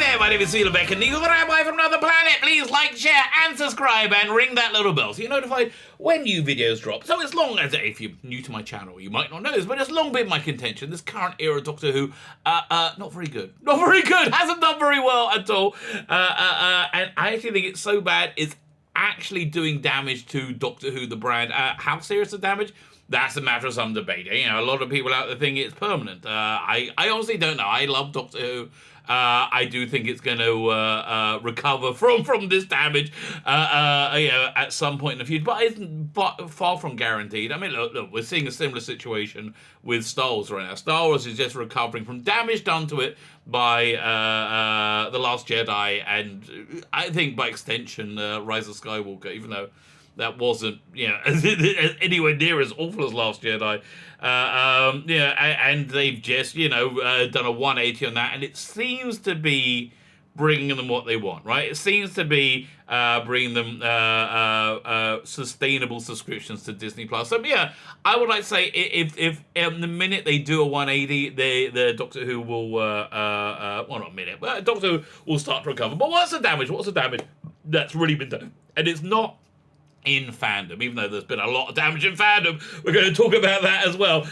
there, my name is Beck, and you're the Rabbi from another planet. Please like, share, and subscribe, and ring that little bell so you're notified when new videos drop. So as long as, if you're new to my channel, you might not know this, but it's long been my contention, this current era of Doctor Who, not very good. Not very good, hasn't done very well at all. And I actually think it's so bad, it's actually doing damage to Doctor Who, the brand. How serious the damage? That's a matter of some debate. You know, a lot of people out there think it's permanent. I honestly don't know. I love Doctor Who. I do think it's going to recover from this damage, at some point in the future. But it's far from guaranteed. I mean, look, we're seeing a similar situation with Star Wars right now. Star Wars is just recovering from damage done to it by The Last Jedi, and I think by extension, Rise of Skywalker, even though that wasn't, anywhere near as awful as Last Jedi. And they've just, done a 180 on that, and it seems to be bringing them what they want, right? It seems to be bringing them sustainable subscriptions to Disney Plus. So yeah, I would like to say if the minute they do a 180, the Doctor Who will Doctor Who will start to recover. But what's the damage? What's the damage that's really been done? And it's not in Fandom, even though there's been a lot of damage in Fandom. We're going to talk about that as well.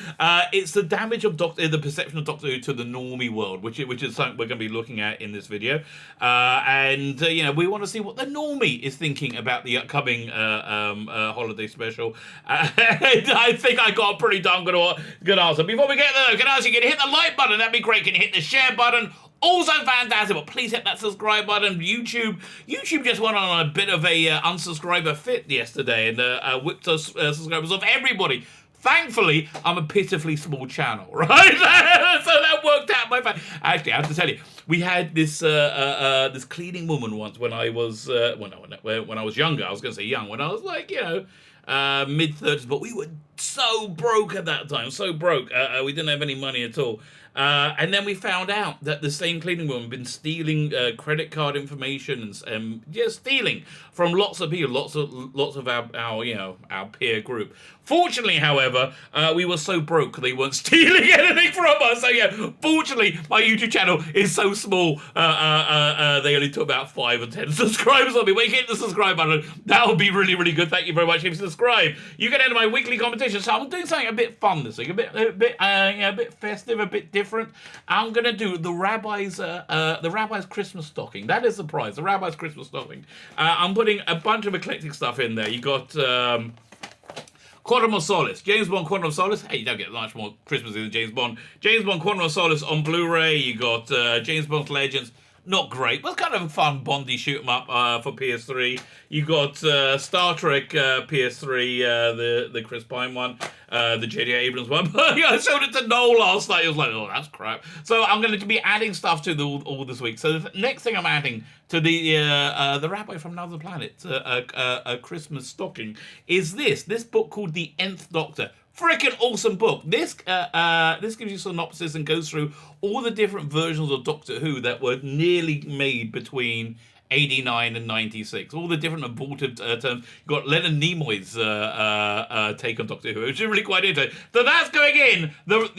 It's the damage of the perception of Doctor Who to the normie world, which is something we're going to be looking at in this video. We want to see what the normie is thinking about the upcoming holiday special. And I think I got a pretty darn good answer. Before we get there, can I ask you, can you hit the like button? That'd be great. Can you hit the share button? Also fantastic, but please hit that subscribe button. YouTube just went on a bit of a unsubscriber fit yesterday and whipped us subscribers off everybody. Thankfully, I'm a pitifully small channel, right? So that worked out my favor. Actually, I have to tell you, we had this this cleaning woman once when I was when I was younger. I was going to say young, when I was like mid-30s, but we were so broke at that time, so broke. We didn't have any money at all. And then we found out that the same cleaning woman had been stealing credit card information and just stealing from lots of people, lots of our peer group. Fortunately, however, we were so broke they weren't stealing anything from us. So yeah, fortunately, my YouTube channel is so small. They only took about 5 or 10 subscribers on me. When you hit the subscribe button, that would be really, really good. Thank you very much if you subscribe. You can enter my weekly competition. So I'm doing something a bit fun this week, a bit festive, a bit different. I'm gonna do the Rabbi's Christmas stocking. That is the prize, the Rabbi's Christmas stocking. I'm putting a bunch of eclectic stuff in there. You got Quantum of Solace, James Bond Quantum of Solace. Hey, you don't get much more Christmassy than James Bond. James Bond Quantum of Solace on Blu-ray. You got James Bond Legends. Not great, but kind of a fun Bondy shoot 'em up for PS3. You got Star Trek PS3, the Chris Pine one, the J.J. Abrams one. I showed it to Noel last night. He was like, "Oh, that's crap." So I'm going to be adding stuff to all this week. So the next thing I'm adding to the Rabbi from Another Planet, a Christmas stocking, is this book called The Nth Doctor. Freaking awesome book. This gives you synopsis and goes through all the different versions of Doctor Who that were nearly made between 89 and 96. All the different aborted terms. You've got Leonard Nimoy's take on Doctor Who, which is really quite interesting. So that's going in the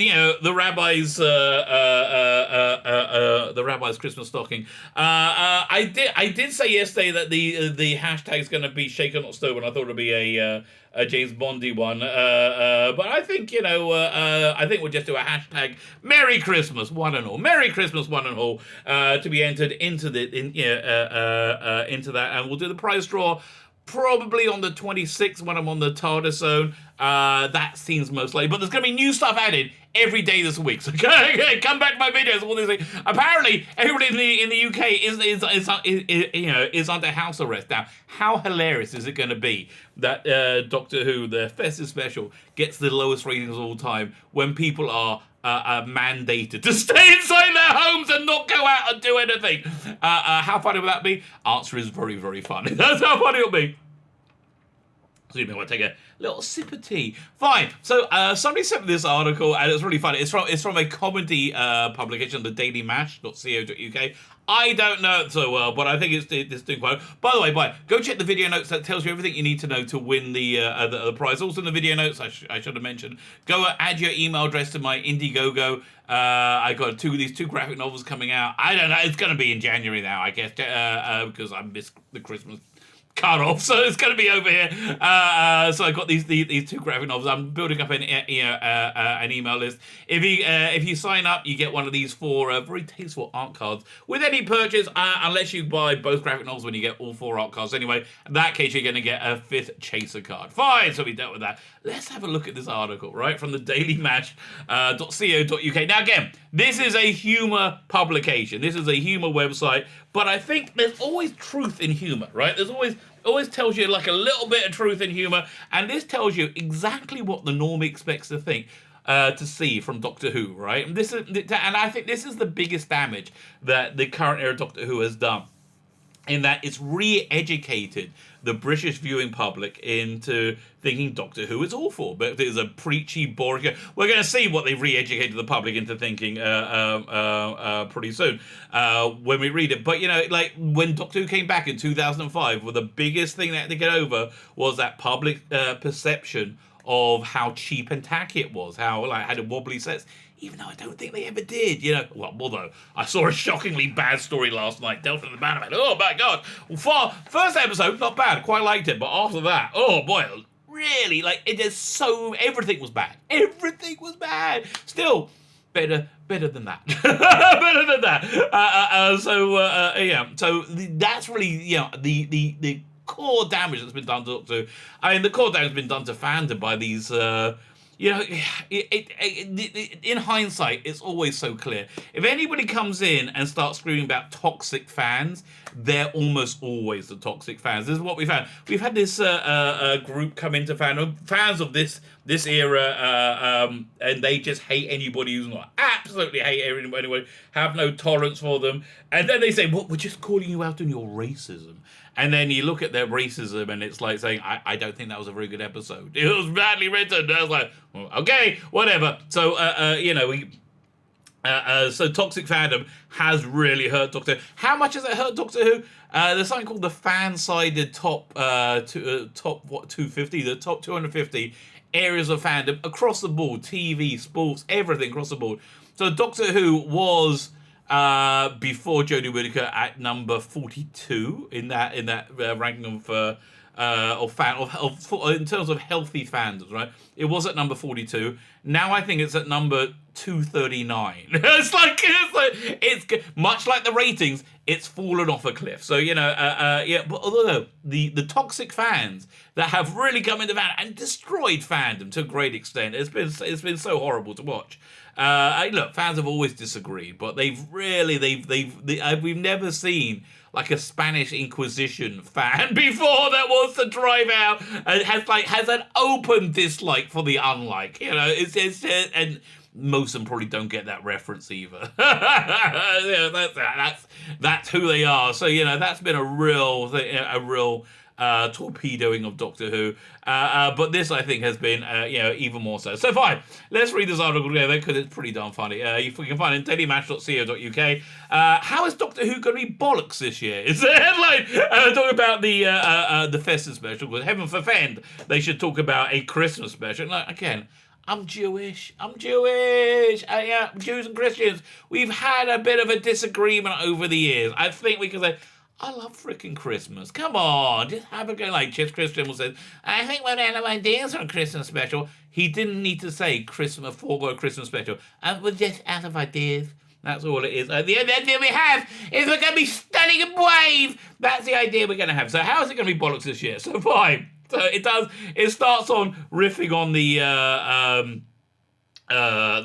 Rabbi's Christmas stocking. I did say yesterday that the hashtag's going to be Shaken Not Stirred, and I thought it would be a James Bondy one, but I think I think we'll just do a hashtag Merry Christmas one and all, Merry Christmas one and all, to be entered into into that, and we'll do the prize draw probably on the 26th when I'm on the TARDIS zone. That seems most likely, but there's going to be new stuff added every day this week. So come back to my videos. All these things. Apparently, everybody in the UK is under house arrest now. How hilarious is it going to be that Doctor Who, the festive special, gets the lowest ratings of all time when people are mandated to stay inside their homes and not go out and do anything? How funny would that be? Answer is very, very funny. That's how funny it'll be. Excuse me, I want to take a little sip of tea. Fine. So somebody sent me this article, and it's really funny. It's from a comedy publication, the dailymash.co.uk. I don't know it so well, but I think it's doing quite well. By the way, go check the video notes. That tells you everything you need to know to win the prize. Also in the video notes, I should have mentioned, go add your email address to my Indiegogo. I got these two graphic novels coming out. I don't know. It's going to be in January now, I guess, because I missed the Christmas cut off, so it's going to be over here. So I've got these two graphic novels. I'm building up an email list. If you sign up, you get one of these 4 very tasteful art cards with any purchase, unless you buy both graphic novels when you get all 4 art cards. Anyway, in that case, you're going to get a 5th chaser card. Fine, so we dealt with that. Let's have a look at this article, right, from the dailymash.co.uk. Now, again, this is a humour publication. This is a humour website, but I think there's always truth in humour, right? There's always tells you like a little bit of truth in humour, and this tells you exactly what the normie expects to think, to see from Doctor Who, right? And I think this is the biggest damage that the current era Doctor Who has done, in that it's re-educated the British viewing public into thinking Doctor Who is awful, but it's a preachy, boring. We're going to see what they've re-educated the public into thinking pretty soon when we read it. But, you know, like when Doctor Who came back in 2005, well, the biggest thing they had to get over was that public perception of how cheap and tacky it was, how like had a wobbly sets. Even though I don't think they ever did, you know. Well, although I saw a shockingly bad story last night, Delta and the Bannerman. Oh my God! Well, first episode, not bad, quite liked it, but after that, oh boy, really, like it is so. Everything was bad. Everything was bad. Still, better than that. Better than that. Yeah. So that's really, you know, the core damage that's been done to Doctor Who. I mean, the core damage has been done to fandom by these. You know, in hindsight, it's always so clear. If anybody comes in and starts screaming about toxic fans, they're almost always the toxic fans. This is what we've had. We've had this group come into fandom, fans of this era, and they just hate anybody who's not. Absolutely hate anybody, have no tolerance for them. And then they say, well, we're just calling you out on your racism. And then you look at their racism, and it's like saying, I don't think that was a very good episode. It was badly written. I was like, well, okay, whatever. So, you know, so toxic fandom has really hurt Doctor Who. How much has it hurt Doctor Who? There's something called the fan-sided top 250, the top 250 areas of fandom across the board, TV, sports, everything across the board. So Doctor Who was before Jodie Whittaker at number 42 in that ranking of in terms of healthy fandoms, right? It was at number 42. Now I think it's at number 239. it's much like the ratings. It's fallen off a cliff. So, you know, yeah. But although the toxic fans that have really come into fandom and destroyed fandom to a great extent, it's been so horrible to watch. Look, fans have always disagreed, but we've never seen like a Spanish Inquisition fan before that wants to drive out and has an open dislike for the unlike. You know, it's and most of them probably don't get that reference either. Yeah, that's who they are. So, you know, that's been a real torpedoing of Doctor Who. But this, I think, has been, you know, even more so. So fine, let's read this article together because it's pretty darn funny. You can find it in dailymash.co.uk. How is Doctor Who going to be bollocks this year? It's the headline. Talking about the festive special. Because heaven forfend, they should talk about a Christmas special. Like, again, I'm Jewish. Yeah, Jews and Christians, we've had a bit of a disagreement over the years. I think we can say, I love freaking Christmas. Come on, just have a go. Like Chip Christian will say, I think we're out of ideas on a Christmas special. He didn't need to say foregone Christmas special. We're just out of ideas. That's all it is. The idea we have is we're going to be stunning and brave. That's the idea we're going to have. So how is it going to be bollocks this year? So fine. So it does. It starts on riffing on the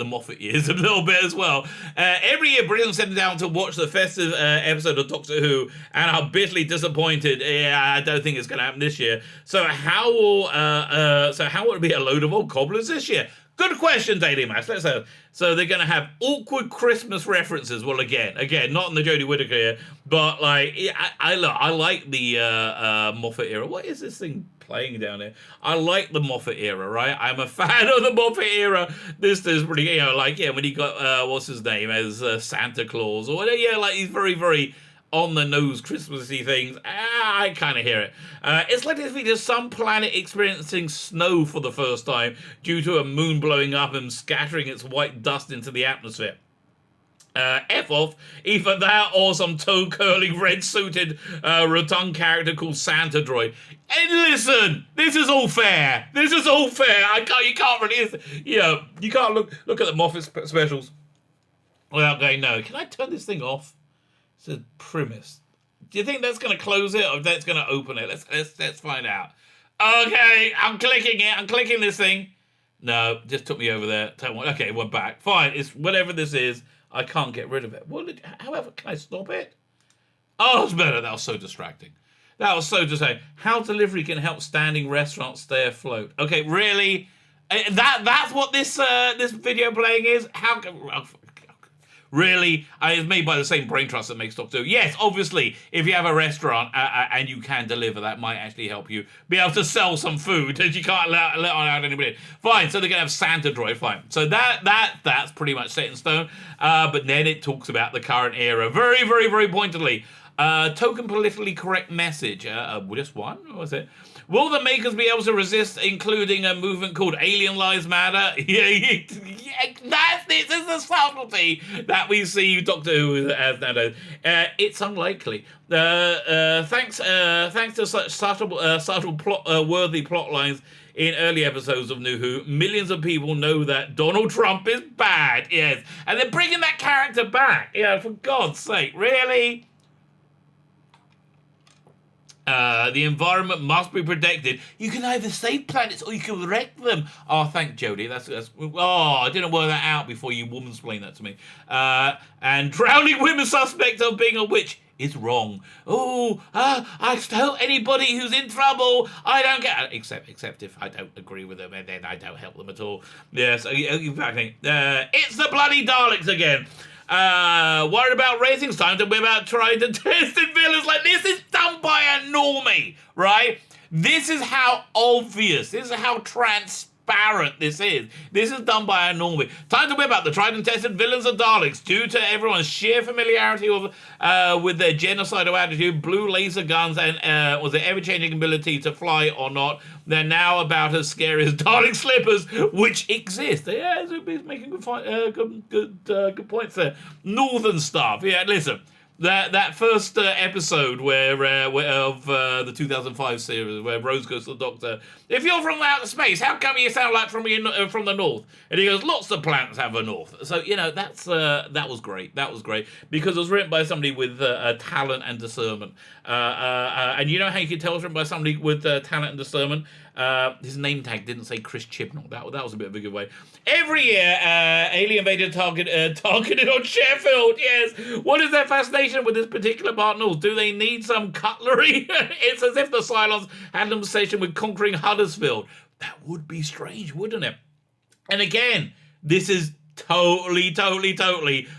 Moffat years a little bit as well. Every year, Britain sends down to watch the festive episode of Doctor Who, and are bitterly disappointed. Yeah, I don't think it's going to happen this year. So how will it be a load of old cobblers this year? Good question, Daily Mass. Let's say so. They're going to have awkward Christmas references. Well, again, not in the Jodie Whittaker here, but like I like the Moffat era. What is this thing playing down here? I like the Moffat era, right? I'm a fan of the Moffat era. This is pretty, when he got what's his name as Santa Claus or whatever. Yeah, like he's very, very on the nose Christmassy things. I kind of hear it. It's like if there's some planet experiencing snow for the first time due to a moon blowing up and scattering its white dust into the atmosphere. F off, either that or some toe-curling, red-suited, rotund character called Santa Droid. And listen, this is all fair. You can't really, you can't look at the Moffat specials without going, no. Can I turn this thing off? It says premise. Do you think that's going to close it or that's going to open it? Let's find out. Okay, I'm clicking it. I'm clicking this thing. No, just took me over there. Okay, we're back. Fine, it's whatever this is. I can't get rid of it. However, can I stop it? Oh, it's better. That was so distracting. How delivery can help standing restaurants stay afloat. Okay, really? That's what this video playing is? How can... Really? It's made by the same brain trust that makes Doctor Who. Yes, obviously, if you have a restaurant and you can deliver, that might actually help you be able to sell some food and you can't let out anybody in. Fine, so they're going to have Santa Droid, fine. So that's pretty much set in stone. But then it talks about the current era very, very, very pointedly. Token politically correct message. Just one? What was it? Will the makers be able to resist including a movement called Alien Lives Matter? This is the subtlety that we see Doctor Who as nowadays. It's unlikely. Thanks to such subtle worthy plot lines in early episodes of New Who, millions of people know that Donald Trump is bad. Yes, and they're bringing that character back. Yeah, for God's sake, really? The environment must be protected. You can either save planets or you can wreck them. Oh, thank Jodie. That's. I didn't work that out before you womansplained that to me. And drowning women suspect of being a witch is wrong. I tell anybody who's in trouble. I don't get. Except if I don't agree with them, and then I don't help them at all. Yes, exactly. It's the bloody Daleks again. Worried about ratings, time to be about trying to test in villains. Like, this is done by a normie, right? This is how obvious, this is how transparent this is. This is done by a normie. Time to whip out the tried and tested villains of Daleks. Due to everyone's sheer familiarity with their genocidal attitude, blue laser guns, and their ever-changing ability to fly or not, they're now about as scary as Dalek slippers, which exist. Yeah, he's making good points there. Northern stuff. Yeah, listen. That first episode of the 2005 series where Rose goes to the Doctor, if you're from outer space, how come you sound like from the north? And he goes, lots of planets have a north. So that was great. That was great because it was written by somebody with talent and discernment. And you know how you can tell it's written by somebody with talent and discernment? His name tag didn't say Chris Chibnall. That was a bit of a good way. Every year, alien invader targeted on Sheffield. Yes. What is their fascination with this particular part north? Do they need some cutlery? It's as if the Cylons had an obsession with conquering Huddersfield. That would be strange, wouldn't it? And again, this is totally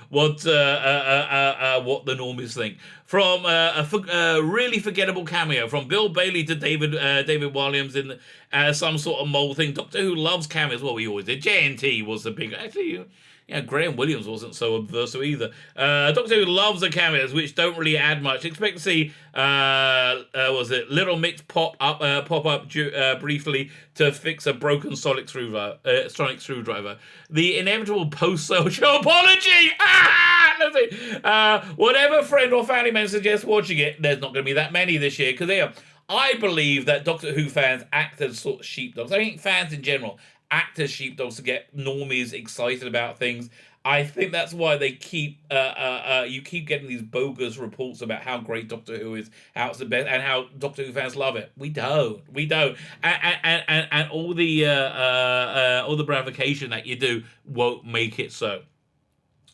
what the normies think. From a really forgettable cameo from Bill Bailey to David Williams in some sort of mole thing. Doctor Who loves cameos. Well, we always did. JNT was the big. Actually, Graham Williams wasn't so adverse either. Doctor Who loves the cameos, which don't really add much. Expect to see, Little Mix pop up briefly to fix a broken sonic screwdriver. The inevitable post-social apology. Whatever friend or family member suggests watching it, there's not going to be that many this year because I believe that Doctor Who fans act as sort of sheepdogs. I think fans in general act as sheepdogs to get normies excited about things. I think that's why they keep you keep getting these bogus reports about how great Doctor Who is, how it's the best, and how Doctor Who fans love it. We don't, and all the bravocation that you do won't make it so.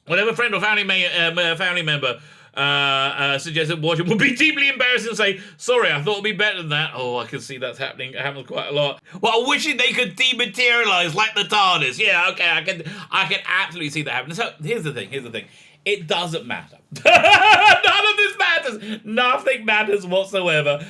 Whatever friend or family member suggested watching would be deeply embarrassing and say, sorry, I thought it'd be better than that. Oh, I can see that's happening. It happens quite a lot. Well, wishing they could dematerialize like the TARDIS. Yeah, okay, I can absolutely see that happening. So here's the thing. It doesn't matter. None of this matters. Nothing matters whatsoever.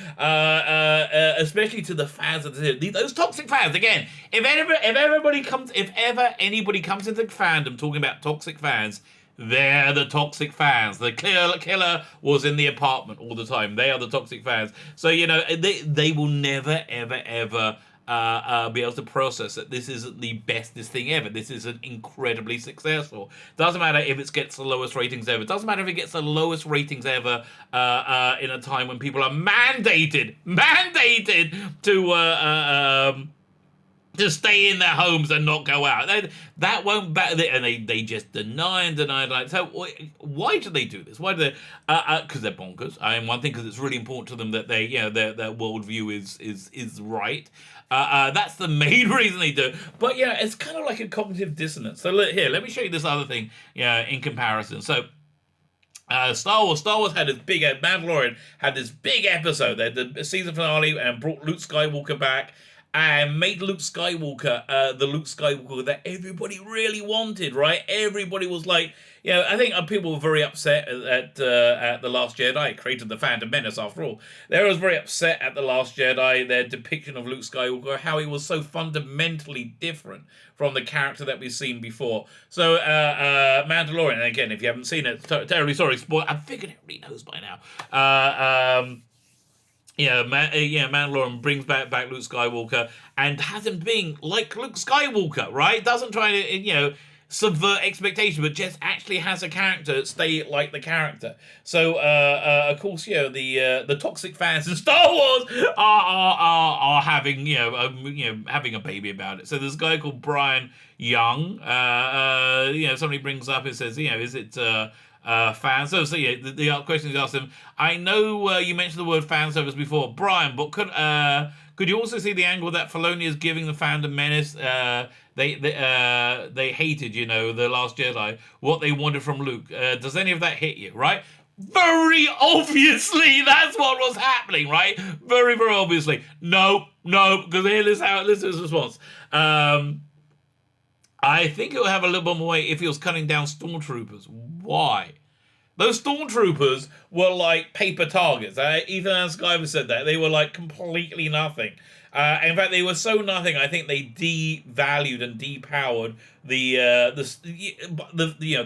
Especially to the fans of those toxic fans. Again, if ever anybody comes into fandom talking about toxic fans, they're the toxic fans. The killer was in the apartment all the time. They are the toxic fans. So they will never ever be able to process that this isn't the bestest thing ever. This isn't incredibly successful. Doesn't matter if it gets the lowest ratings ever. Doesn't matter if it gets the lowest ratings ever in a time when people are mandated to stay in their homes and not go out. That won't matter. And they just deny. Like, so why do they do this? Why do they? Because they're bonkers. One thing, because it's really important to them that their worldview is right. That's the main reason they do it. But it's kind of like a cognitive dissonance. So let me show you this other thing. In comparison. So. Star Wars had this big, Mandalorian had this big episode. They had the season finale and brought Luke Skywalker back and made Luke Skywalker the Luke Skywalker that everybody really wanted, right? Everybody was like, I think people were very upset at The Last Jedi. It created the Phantom Menace, after all. They was very upset at The Last Jedi, their depiction of Luke Skywalker, how he was so fundamentally different from the character that we've seen before. So, Mandalorian, and again, if you haven't seen it, terribly sorry, spoil. I figured everybody knows by now. Mandalorian brings back Luke Skywalker and has him being like Luke Skywalker, right? Doesn't try to, subvert expectation, but just actually has a character stay like the character. So, of course, the toxic fans in Star Wars are having, having a baby about it. So there's a guy called Brian Young. Somebody brings up and says, is it fan service? So the question is asked him, I know you mentioned the word fan service before, Brian, but could you also see the angle that Filoni is giving the Phantom Menace? They hated, The Last Jedi, what they wanted from Luke. Does any of that hit you, right? Very obviously, that's what was happening, right? Very, very obviously. No, because here's his response. I think it would have a little bit more weight if he was cutting down stormtroopers. Why? Those stormtroopers were like paper targets. Ethan and Skyver said that. They were like completely nothing. In fact, they were so nothing, I think they devalued and depowered the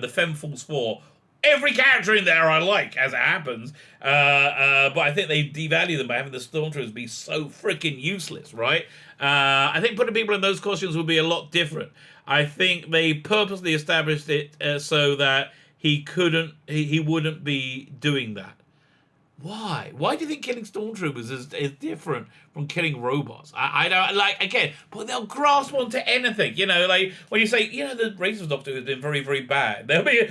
Femforce 4. Every character in there I like, as it happens. But I think they devalue them by having the stormtroopers be so freaking useless, right? I think putting people in those costumes would be a lot different. I think they purposely established it so that he wouldn't be doing that. Why? Why do you think killing stormtroopers is different from killing robots? I don't like, again, but they'll grasp onto anything. Like when you say, the ratings of Doctor Who has been very, very bad. They'll be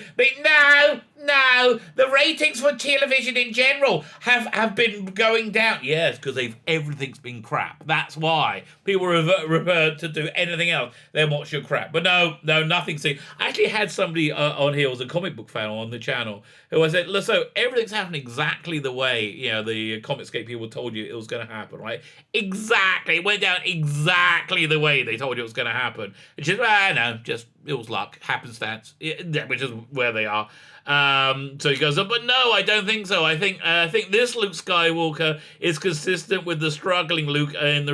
no, the ratings for television in general have been going down. Yes, because everything's been crap. That's why people revert to do anything else. They watch your crap. But no, nothing. See, I actually had somebody on here who was a comic book fan on the channel who I said, look, so everything's happening exactly the way the Comicscape people told you it was going to happen, right? Exactly, it went down exactly the way they told you it was going to happen. It's just it was luck, happenstance, which is where they are. So he goes, but no, I don't think so. I think this Luke Skywalker is consistent with the struggling Luke in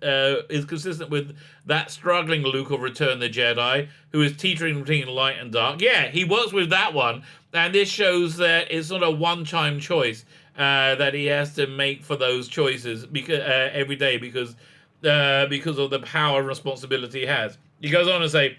is consistent with that struggling Luke of Return of the Jedi, who is teetering between light and dark. Yeah, he works with that one, and this shows that it's not a one-time choice that he has to make for those choices because every day because of the power and responsibility he has. He goes on to say,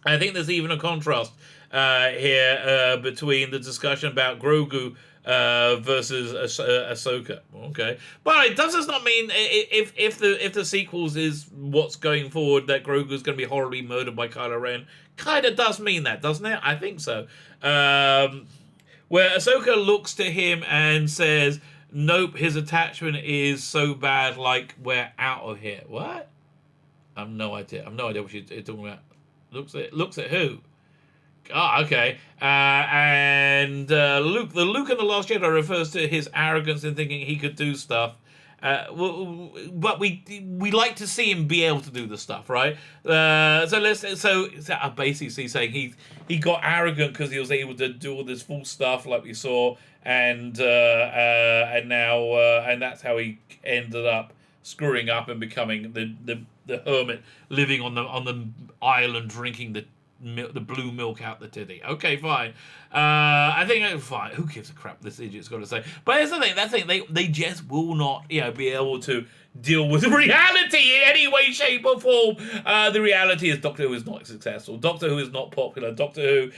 I think there's even a contrast here between the discussion about Grogu versus Ahsoka. Okay, but it does not mean if the sequels is what's going forward that Grogu is going to be horribly murdered by Kylo Ren. Kind of does mean that, doesn't it? I think so. Where Ahsoka looks to him and says, "Nope, his attachment is so bad, like we're out of here." What? I have no idea. What she's talking about. Looks at who? Ah, okay. And Luke, the Luke in The Last Jedi refers to his arrogance in thinking he could do stuff. But we like to see him be able to do the stuff, right? So basically saying he got arrogant because he was able to do all this full stuff like we saw, and now and that's how he ended up screwing up and becoming the hermit living on the island drinking the blue milk out the titty. Okay, fine. I think fine. Who gives a crap? This idiot's got to say. But here's the thing. That's the thing. They just will not, be able to deal with reality in any way, shape, or form. The reality is Doctor Who is not successful. Doctor Who is not popular. Doctor Who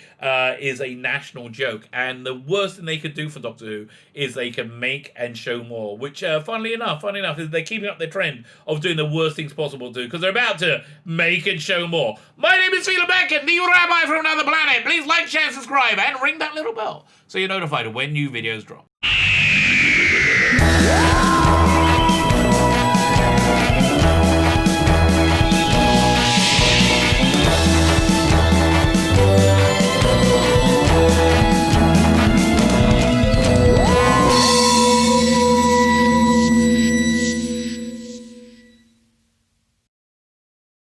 is a national joke. And the worst thing they could do for Doctor Who is they can make and show more. Which, funnily enough, is they're keeping up their trend of doing the worst things possible to, because they're about to make and show more. My name is Phelan Beckett, the Rabbi from another planet. Please like, share, subscribe, and ring that little bell so you're notified of when new videos drop.